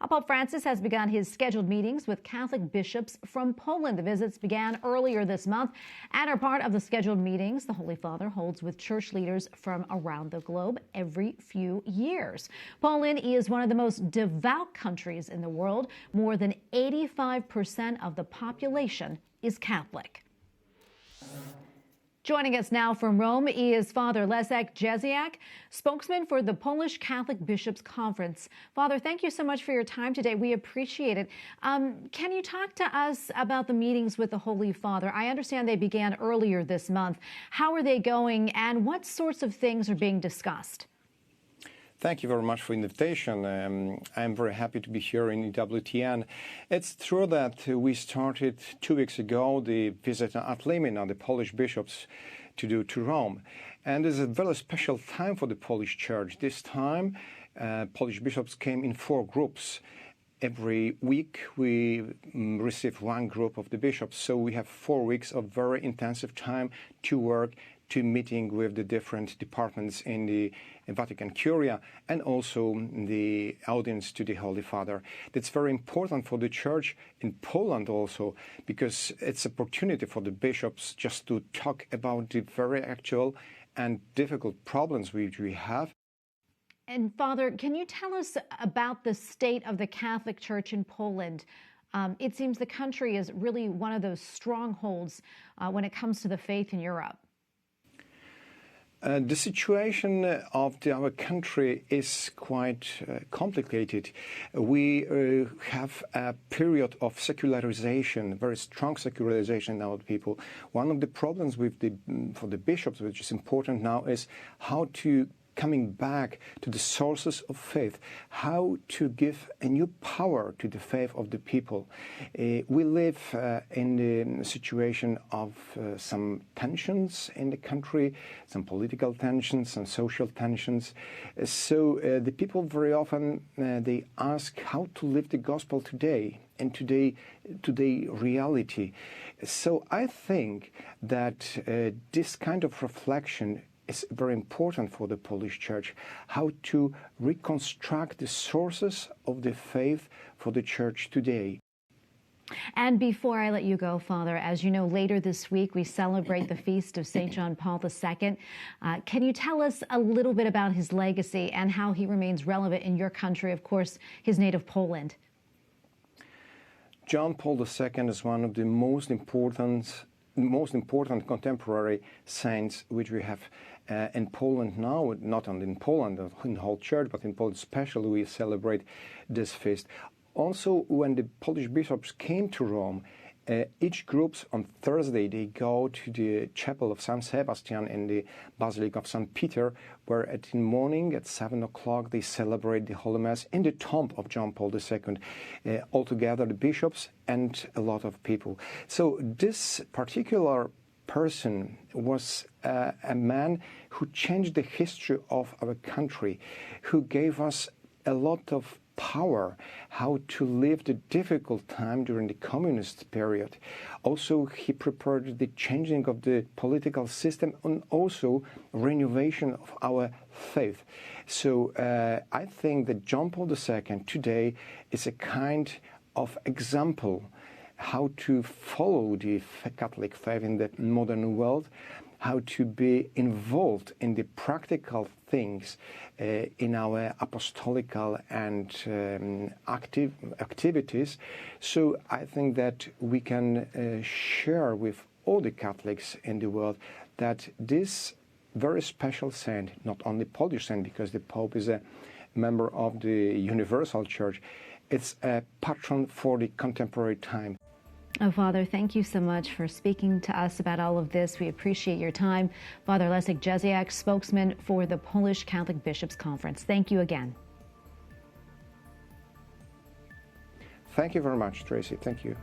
Pope Francis has begun his scheduled meetings with Catholic bishops from Poland. The visits began earlier this month and are part of the scheduled meetings the Holy Father holds with church leaders from around the globe every few years. Poland is one of the most devout countries in the world. More than 85% of the population is Catholic. Joining us now from Rome is Father Leszek Gesiak, spokesman for the Polish Catholic Bishops' Conference. Father, thank you so much for your time today. We appreciate it. Can you talk to us about the meetings with the Holy Father? I understand they began earlier this month. How are they going, and what sorts of things are being discussed? Thank you very much for the invitation. I'm very happy to be here in EWTN. It's true that we started 2 weeks ago the visit at Ad Limina, the Polish bishops, to Rome. And it's a very special time for the Polish Church. This time, Polish bishops came in 4 groups. Every week we receive one group of the bishops. So we have 4 weeks of very intensive time to work, to meeting with the different departments in the Vatican Curia, and also the audience to the Holy Father. That's very important for the Church in Poland also, because it's an opportunity for the bishops just to talk about the very actual and difficult problems which we have. And Father, can you tell us about the state of the Catholic Church in Poland? It seems the country is really one of those strongholds when it comes to the faith in Europe. The situation of our country is quite complicated. We have a period of secularization, very strong secularization in our people. One of the problems for the bishops, which is important now, is how to coming back to the sources of faith, how to give a new power to the faith of the people. We live in the situation of some tensions in the country, some political tensions, some social tensions. So the people very often, they ask how to live the gospel today and today reality. So I think that this kind of reflection is very important for the Polish Church, how to reconstruct the sources of the faith for the Church today. And before I let you go, Father, as you know, later this week we celebrate the feast of St. John Paul II. Can you tell us a little bit about his legacy and how he remains relevant in your country, of course, his native Poland? John Paul II is one of the most important contemporary saints which we have in Poland now, not only in Poland, in the whole church, but in Poland especially, we celebrate this feast. Also, when the Polish bishops came to Rome, each group on Thursday, they go to the chapel of St. Sebastian in the Basilica of St. Peter, where at the morning at 7 o'clock they celebrate the Holy Mass in the tomb of John Paul II, altogether the bishops and a lot of people. So this particular person was a man who changed the history of our country, who gave us a lot of power, how to live the difficult time during the communist period. Also, he prepared the changing of the political system and also renovation of our faith. So I think that John Paul II today is a kind of example how to follow the Catholic faith in the modern world, how to be involved in the practical things in our apostolical and activities. So I think that we can share with all the Catholics in the world that this very special saint, not only Polish saint, because the Pope is a member of the Universal Church, it's a patron for the contemporary time. Oh, Father, thank you so much for speaking to us about all of this. We appreciate your time. Father Leszek Gesiak, spokesman for the Polish Catholic Bishops' Conference. Thank you again. Thank you very much, Tracy. Thank you.